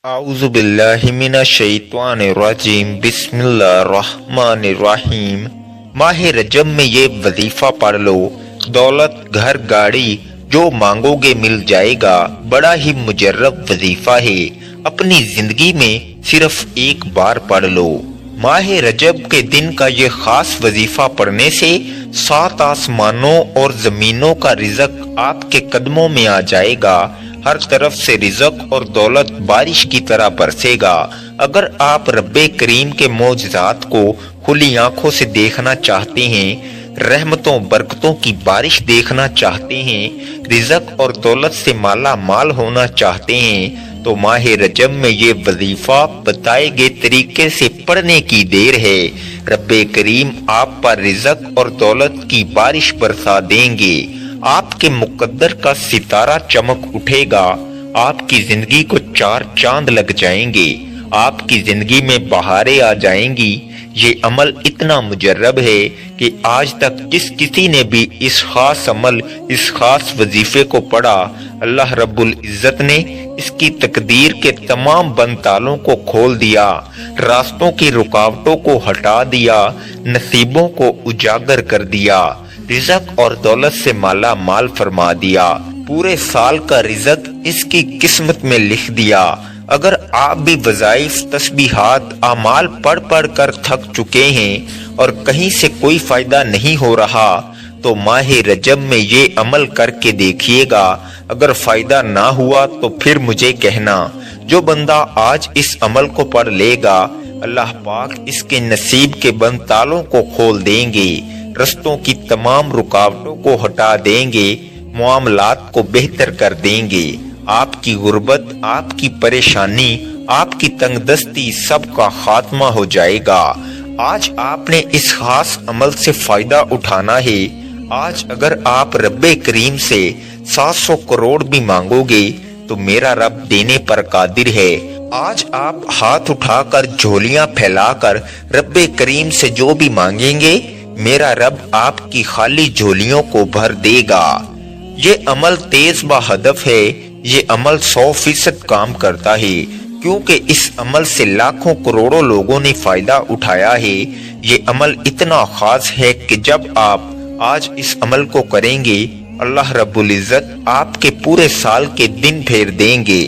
اعوذ باللہ من الشیطان الرجیم بسم اللہ الرحمن الرحیم۔ ماہ رجب میں یہ وظیفہ پڑھ لو، دولت گھر گاڑی جو مانگو گے مل جائے گا۔ بڑا ہی مجرب وظیفہ ہے، اپنی زندگی میں صرف ایک بار پڑھ لو۔ ماہ رجب کے دن کا یہ خاص وظیفہ پڑھنے سے 7 آسمانوں اور زمینوں کا رزق آپ کے قدموں میں آ جائے گا۔ ہر طرف سے رزق اور دولت بارش کی طرح برسے گا۔ اگر آپ رب کریم کے معجزات کو کھلی آنکھوں سے دیکھنا چاہتے ہیں، رحمتوں برکتوں کی بارش دیکھنا چاہتے ہیں، رزق اور دولت سے مالا مال ہونا چاہتے ہیں، تو ماہ رجب میں یہ وظیفہ بتائے گئے طریقے سے پڑھنے کی دیر ہے۔ رب کریم آپ پر رزق اور دولت کی بارش برسا دیں گے۔ آپ کے مقدر کا ستارہ چمک اٹھے گا، آپ کی زندگی کو 4 چاند لگ جائیں گے، آپ کی زندگی میں بہاریں آ جائیں گی۔ یہ عمل اتنا مجرب ہے کہ آج تک جس کسی نے بھی اس خاص عمل، اس خاص وظیفے کو پڑھا، اللہ رب العزت نے اس کی تقدیر کے تمام بند تالوں کو کھول دیا، راستوں کی رکاوٹوں کو ہٹا دیا، نصیبوں کو اجاگر کر دیا، رزق اور دولت سے مالا مال فرما دیا، پورے سال کا رزق اس کی قسمت میں لکھ دیا۔ اگر آپ بھی وظائف، تسبیحات، اعمال پڑھ پڑھ کر تھک چکے ہیں اور کہیں سے کوئی فائدہ نہیں ہو رہا، تو ماہ رجب میں یہ عمل کر کے دیکھیے گا۔ اگر فائدہ نہ ہوا تو پھر مجھے کہنا۔ جو بندہ آج اس عمل کو پڑھ لے گا، اللہ پاک اس کے نصیب کے بند تالوں کو کھول دیں گے، رستوں کی تمام رکاوٹوں کو ہٹا دیں گے، معاملات کو بہتر کر دیں گے۔ آپ کی غربت، آپ کی پریشانی، آپ کی تنگ دستی سب کا خاتمہ ہو جائے گا۔ آج آپ نے اس خاص عمل سے فائدہ اٹھانا ہے۔ آج اگر آپ رب کریم سے 700 کروڑ بھی مانگو گے تو میرا رب دینے پر قادر ہے۔ آج آپ ہاتھ اٹھا کر جھولیاں پھیلا کر رب کریم سے جو بھی مانگیں گے، میرا رب آپ کی خالی جھولیوں کو بھر دے گا۔ یہ عمل تیز با ہدف ہے، یہ عمل 100% کام کرتا ہے، کیونکہ اس عمل سے لاکھوں کروڑوں لوگوں نے فائدہ اٹھایا ہے۔ یہ عمل اتنا خاص ہے کہ جب آپ آج اس عمل کو کریں گے، اللہ رب العزت آپ کے پورے سال کے دن پھیر دیں گے،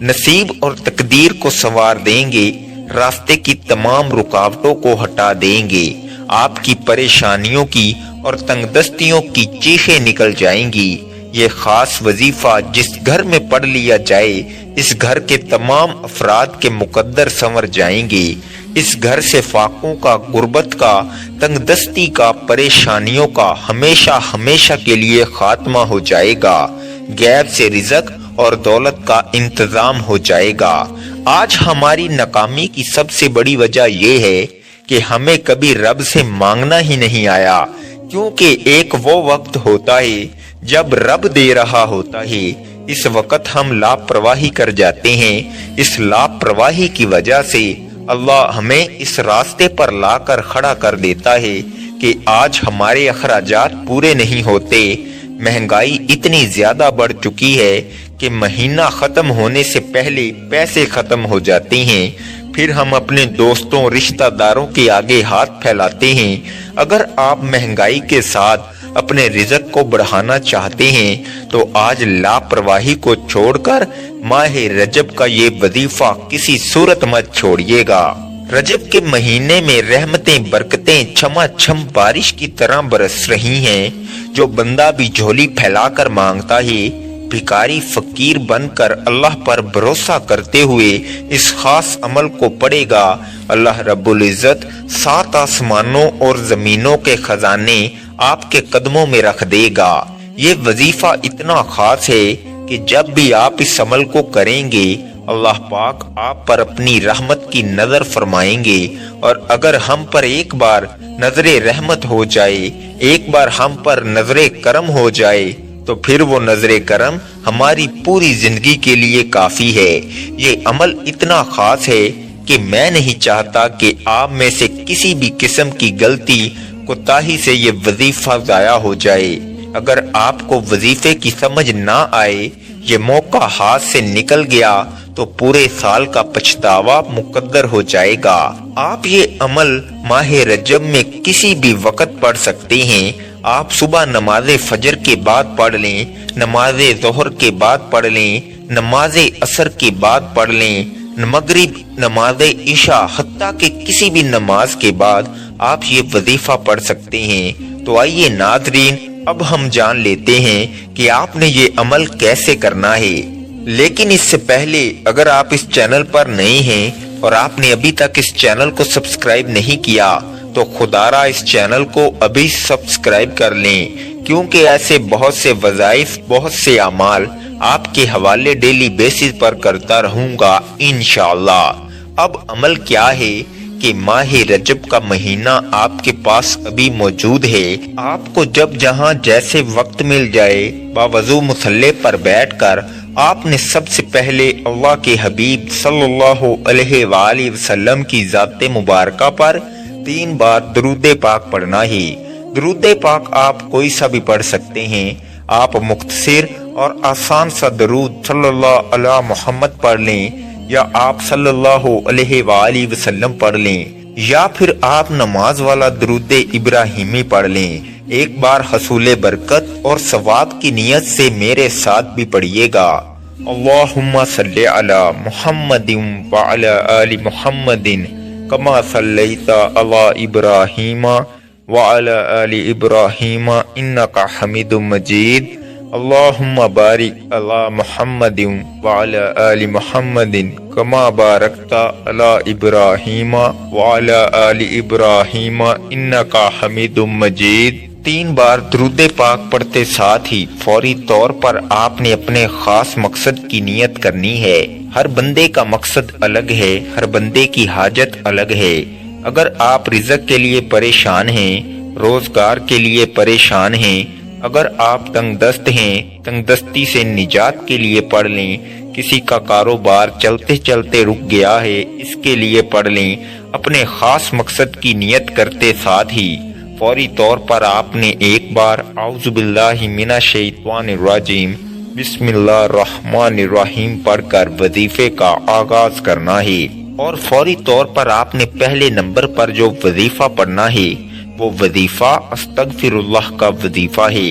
نصیب اور تقدیر کو سنوار دیں گے، راستے کی تمام رکاوٹوں کو ہٹا دیں گے، آپ کی پریشانیوں کی اور تنگ دستیوں کی چیخیں نکل جائیں گی۔ یہ خاص وظیفہ جس گھر میں پڑھ لیا جائے، اس گھر کے تمام افراد کے مقدر سنور جائیں گے۔ اس گھر سے فاقوں کا، غربت کا، تنگ دستی کا، پریشانیوں کا ہمیشہ ہمیشہ کے لیے خاتمہ ہو جائے گا۔ غیب سے رزق اور دولت کا انتظام ہو جائے گا۔ آج ہماری ناکامی کی سب سے بڑی وجہ یہ ہے کہ ہمیں کبھی رب سے مانگنا ہی نہیں آیا، کیونکہ ایک وہ وقت ہوتا ہے جب رب دے رہا ہوتا ہے، اس وقت ہم لاپرواہی کر جاتے ہیں۔ اس لاپرواہی کی وجہ سے اللہ ہمیں اس راستے پر لا کر کھڑا کر دیتا ہے کہ آج ہمارے اخراجات پورے نہیں ہوتے، مہنگائی اتنی زیادہ بڑھ چکی ہے کہ مہینہ ختم ہونے سے پہلے پیسے ختم ہو جاتے ہیں، پھر ہم اپنے دوستوں، رشتہ داروں کے آگے ہاتھ پھیلاتے ہیں۔ اگر آپ مہنگائی کے ساتھ اپنے رزق کو بڑھانا چاہتے ہیں تو آج لاپرواہی کو چھوڑ کر ماہ رجب کا یہ وظیفہ کسی صورت مت چھوڑیے گا۔ رجب کے مہینے میں رحمتیں برکتیں چھما چھم بارش کی طرح برس رہی ہیں۔ جو بندہ بھی جھولی پھیلا کر مانگتا ہے، بھکاری فقیر بن کر اللہ پر بھروسہ کرتے ہوئے اس خاص عمل کو پڑھے گا، اللہ رب العزت 7 آسمانوں اور زمینوں کے خزانے آپ کے قدموں میں رکھ دے گا۔ یہ وظیفہ اتنا خاص ہے کہ جب بھی آپ اس عمل کو کریں گے، اللہ پاک آپ پر اپنی رحمت کی نظر فرمائیں گے، اور اگر ہم پر ایک بار نظر رحمت ہو جائے، ایک بار ہم پر نظر کرم ہو جائے، تو پھر وہ نظر کرم ہماری پوری زندگی کے لیے کافی ہے۔ یہ عمل اتنا خاص ہے کہ میں نہیں چاہتا کہ آپ میں سے کسی بھی قسم کی غلطی، کوتاہی سے یہ وظیفہ ضائع ہو جائے۔ اگر آپ کو وظیفے کی سمجھ نہ آئے یہ موقع ہاتھ سے نکل گیا تو پورے سال کا پچھتاوا مقدر ہو جائے گا۔ آپ یہ عمل ماہ رجب میں کسی بھی وقت پڑھ سکتے ہیں۔ آپ صبح نماز فجر کے بعد پڑھ لیں، نماز ظہر کے بعد پڑھ لیں، نماز عصر کے بعد پڑھ لیں، مغرب، نماز عشاء، حتیٰ کہ کسی بھی نماز کے بعد آپ یہ وظیفہ پڑھ سکتے ہیں۔ تو آئیے ناظرین، اب ہم جان لیتے ہیں کہ آپ نے یہ عمل کیسے کرنا ہے۔ لیکن اس سے پہلے اگر آپ اس چینل پر نئے ہیں اور آپ نے ابھی تک اس چینل کو سبسکرائب نہیں کیا تو خدارا اس چینل کو ابھی سبسکرائب کر لیں، کیونکہ ایسے بہت سے وظائف، بہت سے اعمال آپ کے حوالے ڈیلی بیسس پر کرتا رہوں گا انشاءاللہ۔ اب عمل کیا ہے کہ ماہ رجب کا مہینہ آپ کے پاس ابھی موجود ہے۔ آپ کو جب جہاں جیسے وقت مل جائے، باوضو مصلی پر بیٹھ کر آپ نے سب سے پہلے اللہ کے حبیب صلی اللہ علیہ وآلہ وسلم کی ذات مبارکہ پر 3 بار درود پاک پڑھنا ہے۔ درود پاک آپ کوئی سا بھی پڑھ سکتے ہیں۔ آپ مختصر اور آسان سا درود صلی اللہ علیہ محمد پڑھ لیں، یا آپ صلی اللہ علیہ وآلہ وسلم پڑھ لیں، یا پھر آپ نماز والا درود ابراہیمی پڑھ لیں۔ ایک بار حصول برکت اور ثواب کی نیت سے میرے ساتھ بھی پڑھیے گا۔ اللہم صلی علی محمد وعلی آل محمد کما صلیت علی ابراہیم وعلی آل ابراہیم انکا حمید مجید۔ اللہم بارک علی محمد وعلی آل محمد کما بارکت علی ابراہیم وعلی آل ابراہیم انکا حمید مجید۔ 3 بار درود پاک پڑھتے ساتھ ہی فوری طور پر آپ نے اپنے خاص مقصد کی نیت کرنی ہے۔ ہر بندے کا مقصد الگ ہے، ہر بندے کی حاجت الگ ہے۔ اگر آپ رزق کے لیے پریشان ہیں، روزگار کے لیے پریشان ہیں، اگر آپ تنگ دست ہیں، تنگ دستی سے نجات کے لیے پڑھ لیں۔ کسی کا کاروبار چلتے چلتے رک گیا ہے، اس کے لیے پڑھ لیں۔ اپنے خاص مقصد کی نیت کرتے ساتھ ہی فوری طور پر آپ نے ایک بار اعوذ باللہ من الشیطان الرجیم بسم اللہ الرحمن الرحیم پڑھ کر وظیفے کا آغاز کرنا ہے۔ اور فوری طور پر آپ نے پہلے نمبر پر جو وظیفہ پڑھنا ہے وہ وظیفہ استغفر اللہ کا وظیفہ ہے۔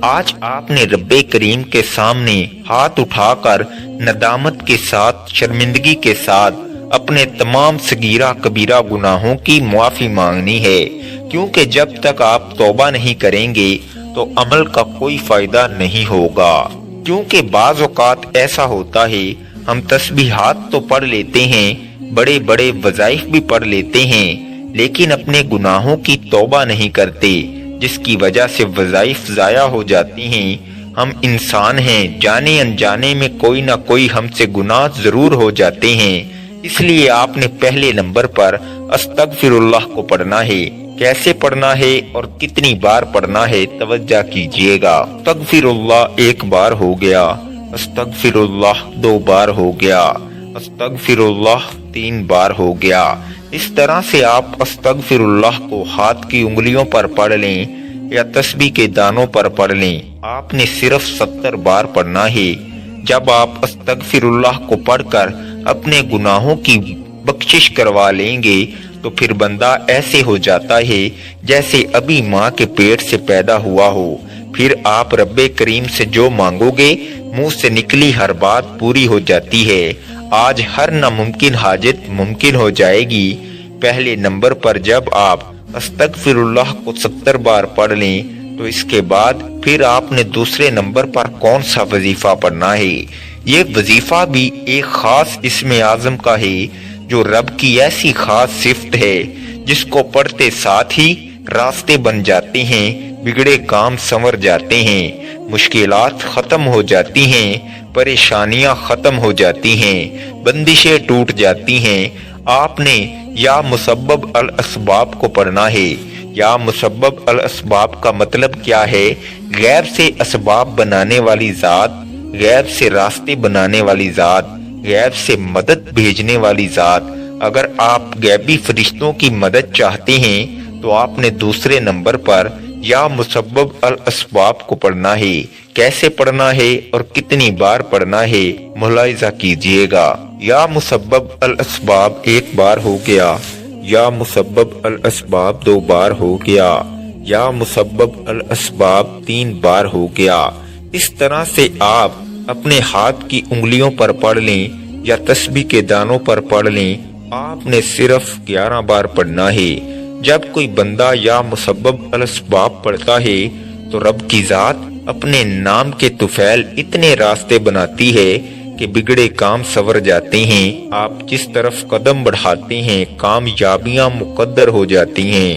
آج آپ نے رب کریم کے سامنے ہاتھ اٹھا کر ندامت کے ساتھ، شرمندگی کے ساتھ اپنے تمام صغیرہ کبیرہ گناہوں کی معافی مانگنی ہے، کیونکہ جب تک آپ توبہ نہیں کریں گے تو عمل کا کوئی فائدہ نہیں ہوگا۔ کیونکہ بعض اوقات ایسا ہوتا ہے، ہم تسبیحات تو پڑھ لیتے ہیں، بڑے بڑے وظائف بھی پڑھ لیتے ہیں، لیکن اپنے گناہوں کی توبہ نہیں کرتے، جس کی وجہ سے وظائف ضائع ہو جاتی ہیں۔ ہم انسان ہیں، جانے انجانے میں کوئی نہ کوئی ہم سے گناہ ضرور ہو جاتے ہیں، اس لیے آپ نے پہلے نمبر پر استغفر اللہ کو پڑھنا ہے۔ کیسے پڑھنا ہے اور کتنی بار پڑھنا ہے توجہ کیجئے گا۔ استغفر اللہ 1 بار ہو گیا، استغفر اللہ 2 بار ہو گیا، استغفر اللہ 3 بار ہو گیا۔ اس طرح سے آپ استغفر اللہ کو ہاتھ کی انگلیوں پر پڑھ لیں یا تسبیح کے دانوں پر پڑھ لیں۔ آپ نے صرف 70 بار پڑھنا ہے۔ جب آپ استغفر اللہ کو پڑھ کر اپنے گناہوں کی بخشش کروا لیں گے تو پھر بندہ ایسے ہو جاتا ہے جیسے ابھی ماں کے پیٹ سے پیدا ہوا ہو۔ پھر آپ رب کریم سے جو مانگو گے منہ سے نکلی ہر بات پوری ہو جاتی ہے۔ آج ہر ناممکن حاجت ممکن ہو جائے گی۔ پہلے نمبر پر جب آپ استغفر اللہ کو 70 بار پڑھ لیں تو اس کے بعد پھر آپ نے دوسرے نمبر پر کون سا وظیفہ پڑھنا ہے؟ یہ وظیفہ بھی ایک خاص اسم اعظم کا ہے، جو رب کی ایسی خاص صفت ہے جس کو پڑھتے ساتھ ہی راستے بن جاتے ہیں، بگڑے کام سنور جاتے ہیں، مشکلات ختم ہو جاتی ہیں، پریشانیاں ختم ہو جاتی ہیں، بندشیں ٹوٹ جاتی ہیں۔ آپ نے یا مسبب الاسباب کو پڑھنا ہے۔ یا مسبب الاسباب کا مطلب کیا ہے؟ غیب سے اسباب بنانے والی ذات، غیب سے راستے بنانے والی ذات، غیب سے مدد بھیجنے والی ذات۔ اگر آپ غیبی فرشتوں کی مدد چاہتے ہیں تو آپ نے دوسرے نمبر پر یا مسبب الاسباب کو پڑھنا ہے، کیسے پڑھنا ہے اور کتنی بار پڑھنا ہے ملاحظہ کیجئے گا۔ یا مسبب الاسباب ایک بار ہو گیا، یا مسبب الاسباب 2 بار ہو گیا، یا مسبب الاسباب 3 بار ہو گیا۔ اس طرح سے آپ اپنے ہاتھ کی انگلیوں پر پڑھ لیں یا تسبیح کے دانوں پر پڑھ لیں، آپ نے صرف 11 بار پڑھنا ہے۔ جب کوئی بندہ یا مسبب الاسباب پڑھتا ہے تو رب کی ذات اپنے نام کے طفیل اتنے راستے بناتی ہے کہ بگڑے کام سنور جاتے ہیں۔ آپ جس طرف قدم بڑھاتے ہیں کامیابیاں مقدر ہو جاتی ہیں۔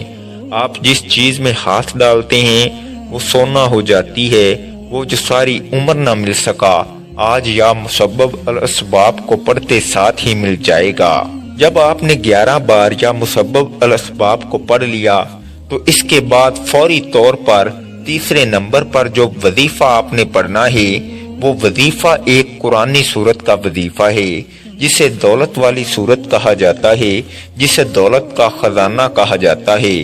آپ جس چیز میں ہاتھ ڈالتے ہیں وہ سونا ہو جاتی ہے۔ وہ جو ساری عمر نہ مل سکا آج یا مسبب الاسباب کو پڑھتے ساتھ ہی مل جائے گا۔ جب آپ نے 11 بار یا مسبب الاسباب کو پڑھ لیا تو اس کے بعد فوری طور پر تیسرے نمبر پر جو وظیفہ آپ نے پڑھنا ہے وہ وظیفہ ایک قرآنی سورت کا وظیفہ ہے جسے دولت والی سورت کہا جاتا ہے، جسے دولت کا خزانہ کہا جاتا ہے۔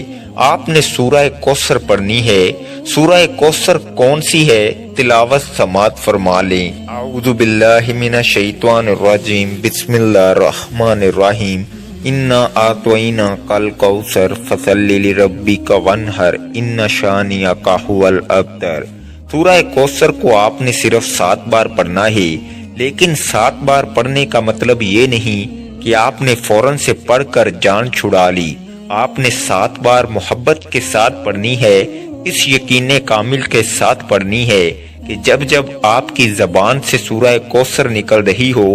آپ نے سورہ کوثر پڑھنی ہے۔ سورہ کوثر کون سی ہے؟ تلاوت سماعت فرما لیں۔ اعوذ باللہ من الشیطان الرجیم، بسم اللہ الرحمن الرحیم۔ انا اعطیناک الکوثر فصلی لربک وانحر ان شانئک ھو الابتر۔ سورہ کوثر کو آپ نے صرف 7 بار پڑھنا ہے، لیکن 7 بار پڑھنے کا مطلب یہ نہیں کہ آپ نے فوراً سے پڑھ کر جان چھڑا لی۔ آپ نے 7 بار محبت کے ساتھ پڑھنی ہے، اس یقین کامل کے ساتھ پڑھنی ہے کہ جب جب آپ کی زبان سے سورہ کوثر نکل رہی ہو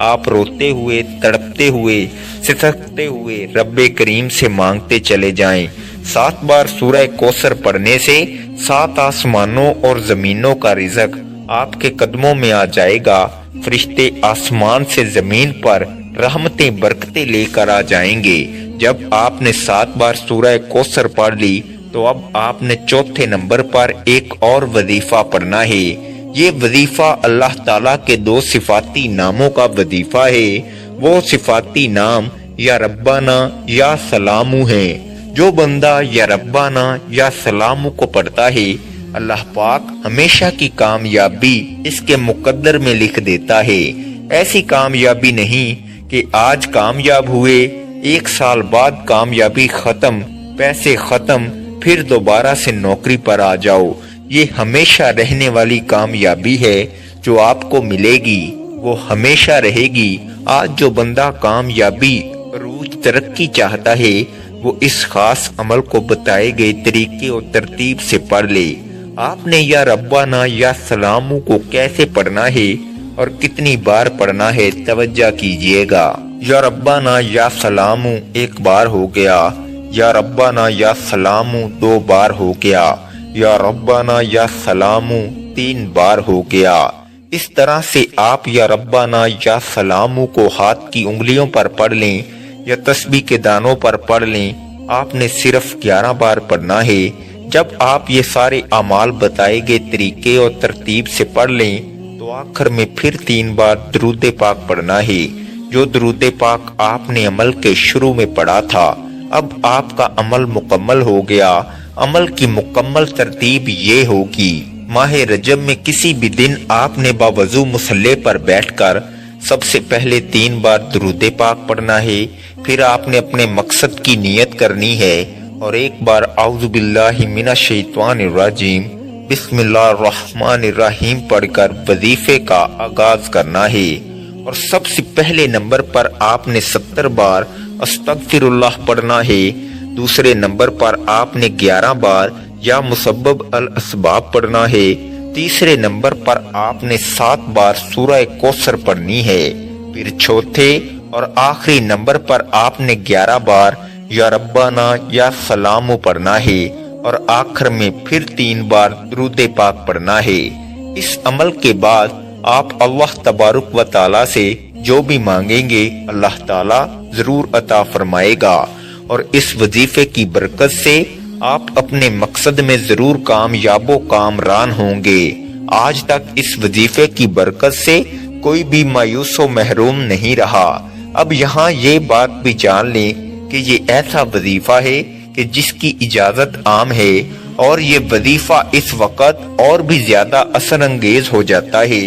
آپ روتے ہوئے، تڑپتے ہوئے، سسکتے ہوئے رب کریم سے مانگتے چلے جائیں۔ 7 بار سورہ کوثر پڑھنے سے 7 آسمانوں اور زمینوں کا رزق آپ کے قدموں میں آ جائے گا۔ فرشتے آسمان سے زمین پر رحمتیں برکتیں لے کر آ جائیں گے۔ جب آپ نے 7 بار سورہ کوثر پڑھ لی تو اب آپ نے چوتھے نمبر پر ایک اور وظیفہ پڑھنا ہے۔ یہ وظیفہ اللہ تعالیٰ کے 2 صفاتی ناموں کا وظیفہ ہے۔ وہ صفاتی نام یا ربنا یا سلامو ہیں۔ جو بندہ یا ربنا یا سلامو کو پڑھتا ہے اللہ پاک ہمیشہ کی کامیابی اس کے مقدر میں لکھ دیتا ہے۔ ایسی کامیابی نہیں کہ آج کامیاب ہوئے 1 سال بعد کامیابی ختم، پیسے ختم، پھر دوبارہ سے نوکری پر آ جاؤ۔ یہ ہمیشہ رہنے والی کامیابی ہے جو آپ کو ملے گی، وہ ہمیشہ رہے گی۔ آج جو بندہ کامیابی، عروج، ترقی چاہتا ہے وہ اس خاص عمل کو بتائے گئے طریقے اور ترتیب سے پڑھ لے۔ آپ نے یا ربنا یا سلامو کو کیسے پڑھنا ہے اور کتنی بار پڑھنا ہے توجہ کیجئے گا۔ یا ربنا یا سلامو 1 بار ہو گیا، یا ربنا یا سلامو 2 بار ہو گیا، یا ربنا یا سلامو 3 بار ہو گیا۔ اس طرح سے آپ یا ربنا یا سلامو کو ہاتھ کی انگلیوں پر پڑھ لیں یا تسبیح کے دانوں پر پڑھ لیں۔ آپ نے صرف 11 بار پڑھنا ہے۔ جب آپ یہ سارے اعمال بتائے گئے طریقے اور ترتیب سے پڑھ لیں تو آخر میں پھر 3 بار درود پاک پڑھنا ہے، جو درود پاک آپ نے عمل کے شروع میں پڑھا تھا۔ اب آپ کا عمل مکمل ہو گیا۔ عمل کی مکمل ترتیب یہ ہوگی، ماہ رجب میں کسی بھی دن آپ نے باوضو مصلی پر بیٹھ کر سب سے پہلے 3 بار درود پاک پڑھنا ہے، پھر آپ نے اپنے مقصد کی نیت کرنی ہے اور 1 بار اعوذ باللہ من الشیطان الرجیم بسم اللہ الرحمن الرحیم پڑھ کر وظیفے کا آغاز کرنا ہے۔ اور سب سے پہلے نمبر پر آپ نے 70 بار استغفر اللہ پڑھنا ہے۔ دوسرے نمبر پر آپ نے 11 بار یا مسبب الاسباب پڑھنا ہے۔ تیسرے نمبر پر آپ نے 7 بار سورہ کوثر پڑھنی ہے۔ پھر چوتھے اور آخری نمبر پر آپ نے 11 بار یا ربنا یا سلامو پڑھنا ہے اور آخر میں پھر 3 بار درود پاک پڑھنا ہے۔ اس عمل کے بعد آپ اللہ تبارک و تعالی سے جو بھی مانگیں گے اللہ تعالی ضرور عطا فرمائے گا، اور اس وظیفے کی برکت سے آپ اپنے مقصد میں ضرور کامیاب و کامران ہوں گے۔ آج تک اس وظیفے کی برکت سے کوئی بھی مایوس و محروم نہیں رہا۔ اب یہاں یہ بات بھی جان لیں کہ یہ ایسا وظیفہ ہے کہ جس کی اجازت عام ہے اور یہ وظیفہ اس وقت اور بھی زیادہ اثر انگیز ہو جاتا ہے،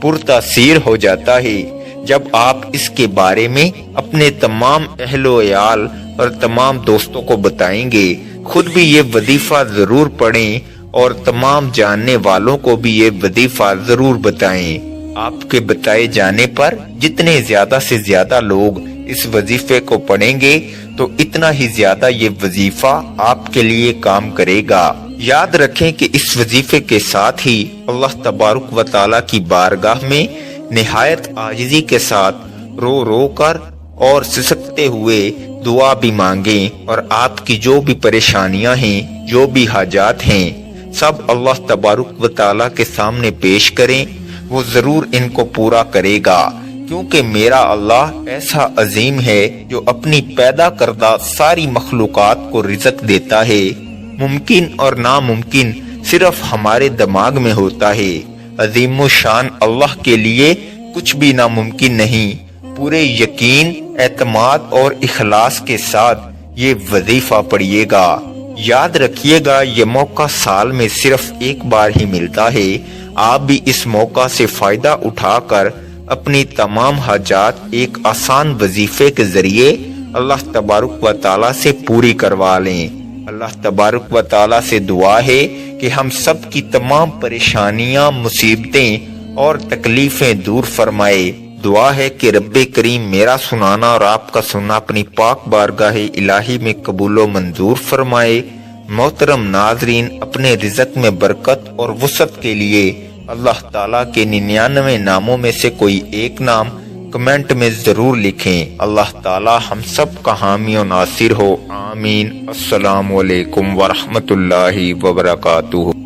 پرتاثیر ہو جاتا ہے، جب آپ اس کے بارے میں اپنے تمام اہل و عیال اور تمام دوستوں کو بتائیں گے۔ خود بھی یہ وظیفہ ضرور پڑھیں اور تمام جاننے والوں کو بھی یہ وظیفہ ضرور بتائیں۔ آپ کے بتائے جانے پر جتنے زیادہ سے زیادہ لوگ اس وظیفے کو پڑھیں گے تو اتنا ہی زیادہ یہ وظیفہ آپ کے لیے کام کرے گا۔ یاد رکھیں کہ اس وظیفے کے ساتھ ہی اللہ تبارک و تعالیٰ کی بارگاہ میں نہایت عاجزی کے ساتھ رو رو کر اور سسکتے ہوئے دعا بھی مانگیں، اور آپ کی جو بھی پریشانیاں ہیں، جو بھی حاجات ہیں، سب اللہ تبارک و تعالیٰ کے سامنے پیش کریں، وہ ضرور ان کو پورا کرے گا، کیونکہ میرا اللہ ایسا عظیم ہے جو اپنی پیدا کردہ ساری مخلوقات کو رزق دیتا ہے۔ ممکن اور ناممکن صرف ہمارے دماغ میں ہوتا ہے، عظیم و شان اللہ کے لیے کچھ بھی ناممکن نہیں۔ پورے یقین، اعتماد اور اخلاص کے ساتھ یہ وظیفہ پڑھیے گا۔ یاد رکھیے گا یہ موقع سال میں صرف ایک بار ہی ملتا ہے۔ آپ بھی اس موقع سے فائدہ اٹھا کر اپنی تمام حاجات ایک آسان وظیفے کے ذریعے اللہ تبارک و تعالیٰ سے پوری کروا لیں۔ اللہ تبارک و تعالیٰ سے دعا ہے کہ ہم سب کی تمام پریشانیاں، مصیبتیں اور تکلیفیں دور فرمائے۔ دعا ہے کہ رب کریم میرا سنانا اور آپ کا سننا اپنی پاک بارگاہ الہی میں قبول و منظور فرمائے۔ محترم ناظرین، اپنے رزق میں برکت اور وسعت کے لیے اللہ تعالیٰ کے 99 ناموں میں سے کوئی ایک نام کمنٹ میں ضرور لکھیں۔ اللہ تعالیٰ ہم سب کا حامی و ناصر ہو، آمین۔ السلام علیکم ورحمۃ اللہ وبرکاتہ۔